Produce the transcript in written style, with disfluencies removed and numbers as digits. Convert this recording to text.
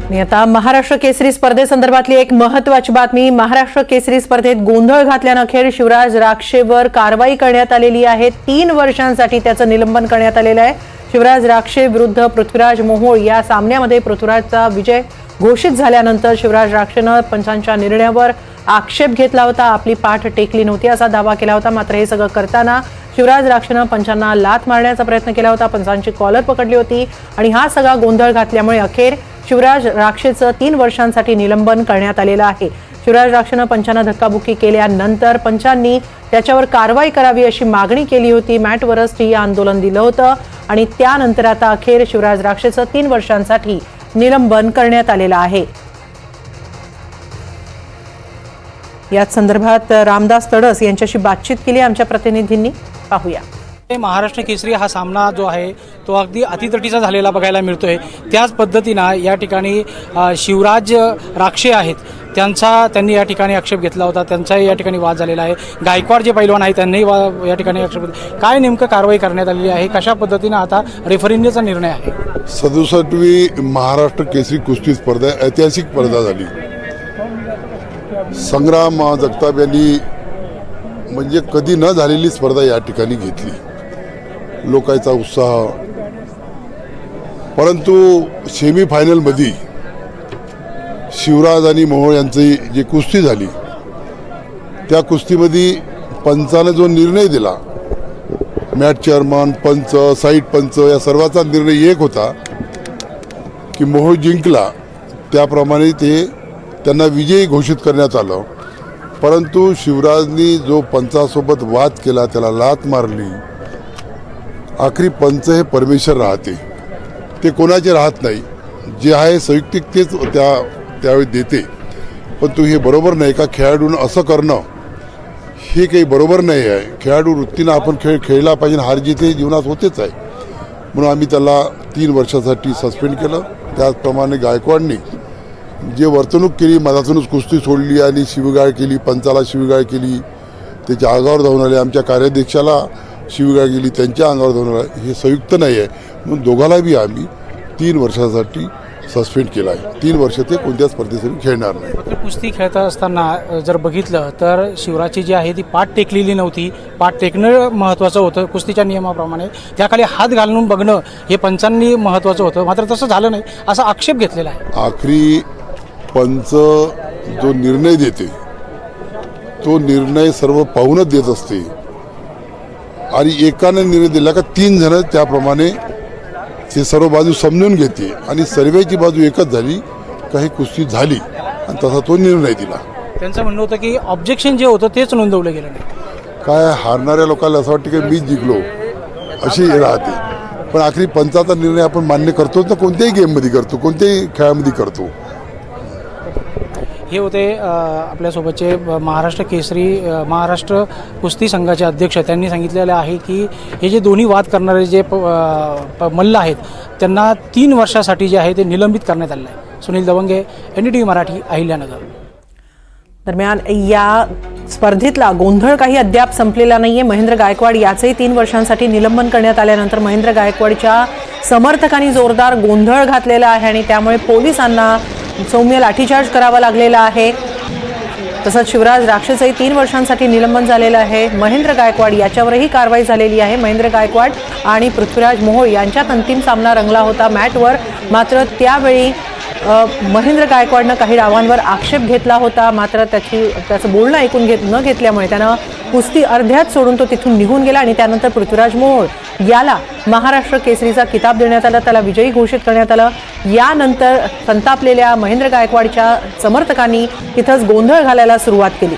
आणि आता महाराष्ट्र केसरी स्पर्धेसंदर्भातली एक महत्त्वाची बातमी। महाराष्ट्र केसरी स्पर्धेत गोंधळ घातल्यानं अखेर शिवराज राक्षेवर कारवाई करण्यात आलेली आहे। 3 वर्षांसाठी त्याचं निलंबन करण्यात आलेलं आहे। शिवराज राक्षे विरुद्ध पृथ्वीराज मोहोळ या सामन्यामध्ये पृथ्वीराजचा विजय घोषित झाल्यानंतर शिवराज राक्षेनं पंचांच्या निर्णयावर आक्षेप घेतला होता। आपली पाठ टेकली नव्हती असा दावा केला होता। मात्र हे सगळं करताना शिवराज राक्षेनं पंचांना लाथ मारण्याचा प्रयत्न केला होता। पंचांची कॉलर पकडली होती आणि हा सगळा गोंधळ घातल्यामुळे अखेर शिवराज राक्षेचं 3 वर्षांसाठी निलंबन करण्यात आलेलं आहे। शिवराज राक्षेनं पंचांना धक्काबुक्की केल्यानंतर पंचांनी त्याच्यावर कारवाई करावी अशी मागणी केली होती। मॅटवरच ठिय्या आंदोलन दिलं होतं आणि त्यानंतर आता अखेर शिवराज राक्षेचं 3 वर्षांसाठी निलंबन करण्यात आलेलं आहे। याच संदर्भात रामदास तडस यांच्याशी बातचीत केली आमच्या प्रतिनिधींनी, पाहूया। महाराष्ट्र केसरी हा सामना जो आहे तो अगदी अतितटीचा झालेला बघायला मिळतोय। त्याच पद्धतीनं या ठिकाणी शिवराज राक्षे आहेत त्यांनी या ठिकाणी आक्षेप घेतला होता। त्यांचाही या ठिकाणी वाद झालेला आहे। गायकवाड जे पैलवान आहेत त्यांनी या ठिकाणी आक्षेप काय नेमकं कारवाई करण्यात आलेली आहे, कशा पद्धतीनं आता रेफरींचा निर्णय आहे। 67वी महाराष्ट्र केसरी कुस्ती स्पर्धा ऐतिहासिक स्पर्धा झाली। संग्राम जगताप यांनी म्हणजे कधी न झालेली स्पर्धा या ठिकाणी घेतली। लोकांचा उत्साह, परंतु सेमी फायनल मध्ये शिवराज आणि मोहोळ यांची जी कुस्ती झाली त्या कुस्तीमध्ये पंचाने जो निर्णय दिला, मॅच चेअरमन, पंच, साईड पंच या सर्वांचा निर्णय एक होता की मोहोळ जिंकला, त्याप्रमाणे त्यांना विजयी घोषित करण्यात आलं। परंतु शिवराजनी जो पंचासोबत वाद केला, त्याला लाथ मारली। आखरी पंच हे परमेश्वर राहते, ते कोणाचे राहत नाही। जे आहे संयुक्तिक तेच त्यावेळी देते। पण तू हे बरोबर नाही का, खेळाडूनं असं करणं हे काही बरोबर नाही आहे। खेळाडू वृत्तीनं आपण खेळ खेळला पाहिजे, हार जीत हे जीवनात होतेच आहे। म्हणून आम्ही त्याला 3 वर्षासाठी सस्पेंड केलं। त्याचप्रमाणे गायकवाडनी जे वर्तणूक केली, मधातूनच कुस्ती सोडली आणि शिवीगाळ केली, पंचाला शिवीगाळ केली, त्याच्या अंगावर धावून आले, आमच्या कार्याध्यक्षाला शिवीगाळ केली, त्यांच्या अंगावर धावून आले, हे संयुक्त नाही आहे। म्हणून दोघाला बी आम्ही 3 वर्षासाठी सस्पेंड केला आहे। 3 वर्ष ते कोणत्या स्पर्धेसाठी खेळणार नाही। कुस्ती खेळत असताना जर बघितलं तर शिवराजची जी आहे ती पाठ टेकलेली नव्हती। पाठ टेकणं महत्त्वाचं होतं कुस्तीच्या नियमाप्रमाणे, त्याखाली हात घालून बघणं हे पंचांनी महत्त्वाचं होतं। मात्र तसं झालं नाही असा आक्षेप घेतलेला आहे। आखरी पंच जो निर्णय देते तो निर्णय सर्व पाहूनच देत असते आणि एकाने निर्णय दिला का 3 जण त्याप्रमाणे ते सर्व बाजू समजून घेते आणि सर्वेची बाजू एकच झाली, काही कुस्ती झाली आणि तसा तो निर्णय दिला। त्यांचं म्हणणं होतं की ऑब्जेक्शन जे होतं तेच नोंदवलं गेलं नाही। काय हारणाऱ्या लोकांना असं वाटतं की मीच जिंकलो अशी राहते, पण आखरी पंचाचा निर्णय आपण मान्य करतो ना, कोणत्याही गेममध्ये करतो, कोणत्याही खेळामध्ये करतो। हे होते आपल्यासोबतचे महाराष्ट्र केसरी महाराष्ट्र कुस्ती संघाचे अध्यक्ष। त्यांनी सांगितलेले आहे की हे जे दोन्ही वाद करणारे जे मल्ल आहेत त्यांना 3 वर्षासाठी जे आहे ते निलंबित करण्यात आले आहे। सुनील दवंगे, NDTV मराठी, अहिल्यानगर। दरम्यान या स्पर्धेतला गोंधळ काही अद्याप संपलेला नाहीये। महेंद्र गायकवाड याचंही 3 वर्षांसाठी निलंबन करण्यात आल्यानंतर महेंद्र गायकवाडच्या समर्थकांनी जोरदार गोंधळ घातलेला आहे आणि त्यामुळे पोलिसांना सौम्य लाठीचार्ज करावा लागलेला आहे। तसंच शिवराज राक्षेचंही 3 वर्षांसाठी निलंबन झालेलं आहे। महेंद्र गायकवाड याच्यावरही कारवाई झालेली आहे। महेंद्र गायकवाड आणि पृथ्वीराज मोहोळ यांच्यात अंतिम सामना रंगला होता मॅटवर। मात्र त्यावेळी महेंद्र गायकवाडनं काही डावांवर आक्षेप घेतला होता, मात्र त्याचं बोलणं ऐकून न घेतल्यामुळे त्यानं कुस्ती अर्ध्यात सोडून तो तिथून निघून गेला आणि त्यानंतर पृथ्वीराज मोहोळ याला महाराष्ट्र केसरीचा किताब देण्यात आला, त्याला विजयी घोषित करण्यात आलं। यानंतर संतापलेल्या महेंद्र गायकवाडच्या समर्थकांनी तिथंच गोंधळ घालायला सुरुवात केली।